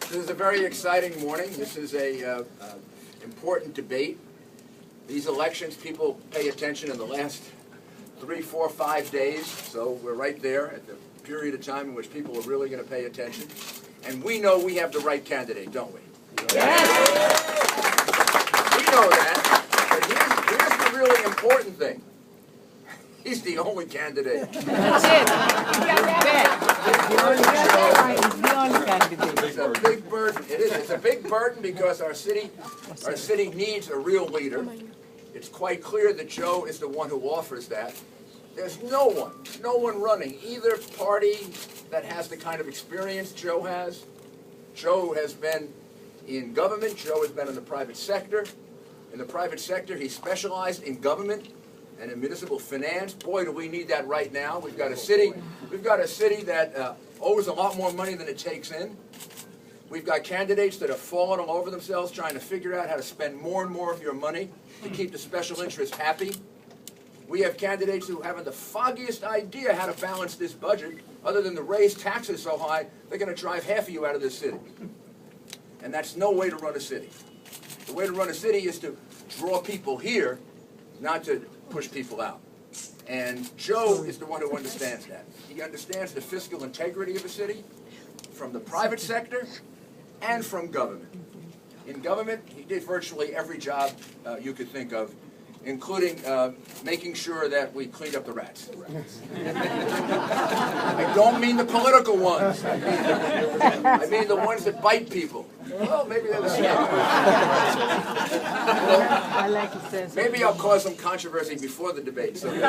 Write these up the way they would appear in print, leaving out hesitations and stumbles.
This is a very exciting morning. This is a important debate. These elections, people pay attention in the last 3, 4, 5 days. So we're right there at the period of time in which people are really going to pay attention. And we know we have the right candidate, don't we? Yes. We know that. But here's the really important thing. He's the only candidate. That's it. He's the only candidate. It's a big burden. It is. It's a big burden because our city needs a real leader. It's quite clear that Joe is the one who offers that. There's no one running either party that has the kind of experience Joe has. Joe has been in government. Joe has been in the private sector. In the private sector, he specialized in government and in municipal finance. Boy, do we need that right now. We've got a city that owes a lot more money than it takes in. We've got candidates that have fallen all over themselves trying to figure out how to spend more and more of your money to keep the special interest happy. We have candidates who haven't the foggiest idea how to balance this budget, other than to raise taxes so high, they're going to drive half of you out of this city. And that's no way to run a city. The way to run a city is to draw people here, not to push people out. And Joe is the one who understands that. He understands the fiscal integrity of a city from the private sector and from government. In government, he did virtually every job you could think of, including making sure that we cleaned up the rats. I don't mean the political ones. I mean the ones that bite people. Well, maybe they're the same. I like it says. Maybe I'll cause some controversy before the debate. So you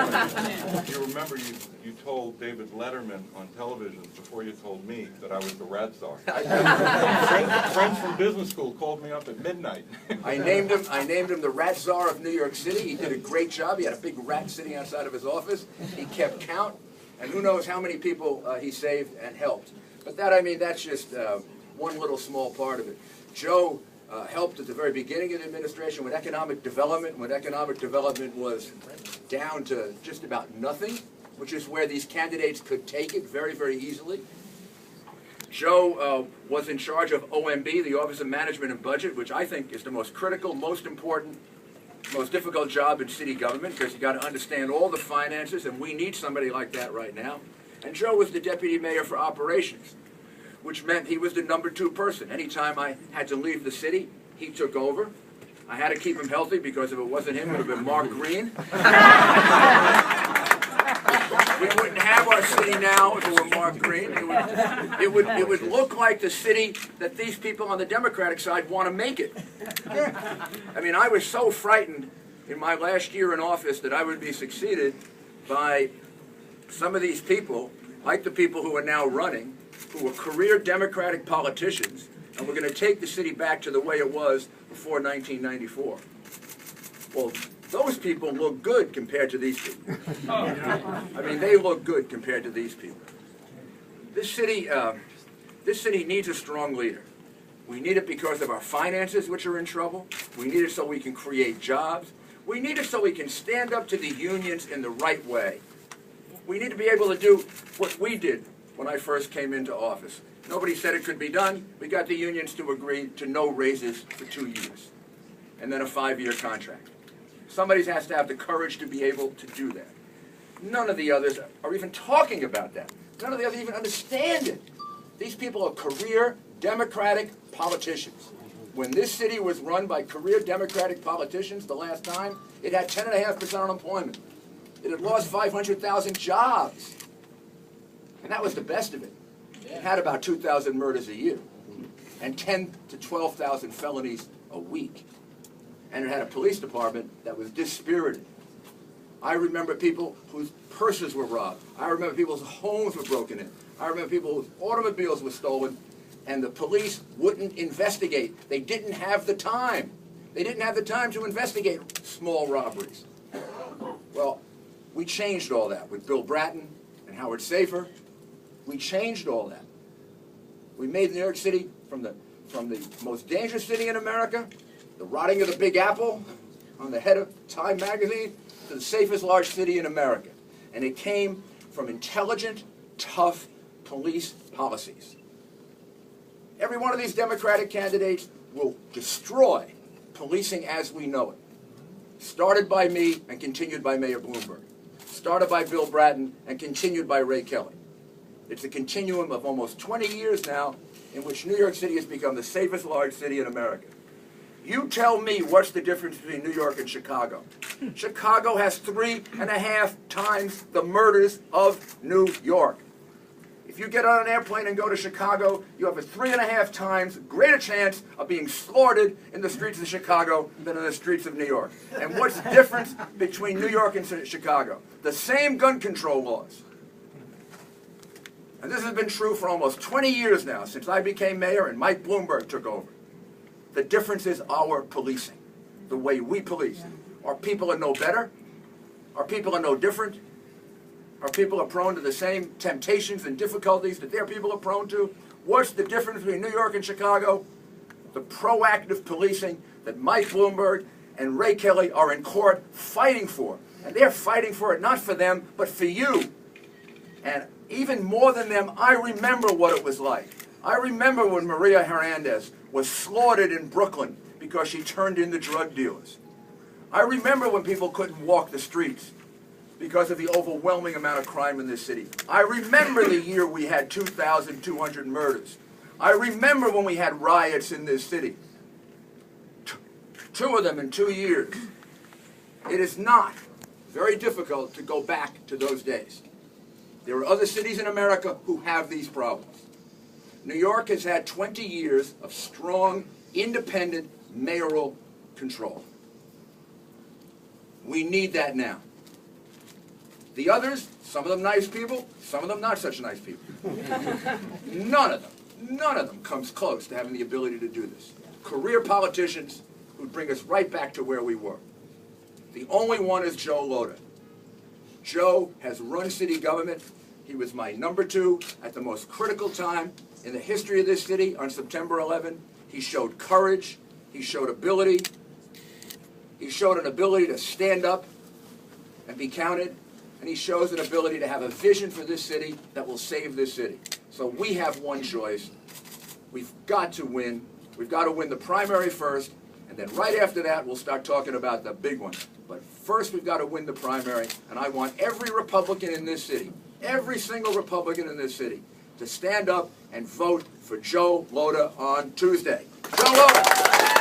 remember you told David Letterman on television before you told me that I was the rat czar. Friends from business school called me up at midnight. I named him the rat czar of New York City. He did a great job. He had a big rat sitting outside of his office. He kept count, and who knows how many people he saved and helped. But that's just one little small part of it. Joe helped at the very beginning of the administration with economic development, when economic development was down to just about nothing, which is where these candidates could take it very, very easily. Joe was in charge of OMB, the Office of Management and Budget, which I think is the most critical, most important, most difficult job in city government, because you got to understand all the finances, and we need somebody like that right now. And Joe was the deputy mayor for operations, which meant he was the number 2 person. Anytime I had to leave the city, he took over. I had to keep him healthy because if it wasn't him, it would have been Mark Green. We wouldn't have our city now if it were Mark Green. It would look like the city that these people on the Democratic side want to make it. I mean, I was so frightened in my last year in office that I would be succeeded by some of these people, like the people who are now running, who were career Democratic politicians, and we're going to take the city back to the way it was before 1994. Well, those people look good compared to these people. I mean, they look good compared to these people. This city needs a strong leader. We need it because of our finances, which are in trouble. We need it so we can create jobs. We need it so we can stand up to the unions in the right way. We need to be able to do what we did when I first came into office. Nobody said it could be done. We got the unions to agree to no raises for 2 years, and then a 5-year contract. Somebody has to have the courage to be able to do that. None of the others are even talking about that. None of the others even understand it. These people are career Democratic politicians. When this city was run by career Democratic politicians the last time, it had 10.5% unemployment. It had lost 500,000 jobs. And that was the best of it. It had about 2,000 murders a year and 10 to 12,000 felonies a week. And it had a police department that was dispirited. I remember people whose purses were robbed. I remember people's homes were broken in. I remember people whose automobiles were stolen, and the police wouldn't investigate. They didn't have the time. They didn't have the time to investigate small robberies. Well, we changed all that with Bill Bratton and Howard Safer. We changed all that. We made New York City from the most dangerous city in America, the rotting of the Big Apple, on the head of Time magazine, to the safest large city in America. And it came from intelligent, tough police policies. Every one of these Democratic candidates will destroy policing as we know it. Started by me and continued by Mayor Bloomberg. Started by Bill Bratton and continued by Ray Kelly. It's a continuum of almost 20 years now in which New York City has become the safest large city in America. You tell me what's the difference between New York and Chicago. Chicago has 3.5 times the murders of New York. If you get on an airplane and go to Chicago, you have a 3.5 times greater chance of being slaughtered in the streets of Chicago than in the streets of New York. And what's the difference between New York and Chicago? The same gun control laws. And this has been true for almost 20 years now, since I became mayor and Mike Bloomberg took over. The difference is our policing, the way we police. Our people are no better. Our people are no different. Our people are prone to the same temptations and difficulties that their people are prone to. What's the difference between New York and Chicago? The proactive policing that Mike Bloomberg and Ray Kelly are in court fighting for. And they're fighting for it not for them, but for you. And even more than them, I remember what it was like. I remember when Maria Hernandez was slaughtered in Brooklyn because she turned in the drug dealers. I remember when people couldn't walk the streets because of the overwhelming amount of crime in this city. I remember the year we had 2,200 murders. I remember when we had riots in this city. Two of them in 2 years. It is not very difficult to go back to those days. There are other cities in America who have these problems. New York has had 20 years of strong, independent mayoral control. We need that now. The others, some of them nice people, some of them not such nice people. None of them comes close to having the ability to do this. Career politicians who bring us right back to where we were. The only one is Joe Lhota. Joe has run city government. He was my number 2 at the most critical time in the history of this city on September 11. He showed courage. He showed ability. He showed an ability to stand up and be counted. And he shows an ability to have a vision for this city that will save this city. So we have one choice. We've got to win. We've got to win the primary first. And then right after that, we'll start talking about the big one. But first, we've got to win the primary. And I want every Republican in this city, every single Republican in this city, to stand up and vote for Joe Lhota on Tuesday. Joe Lhota!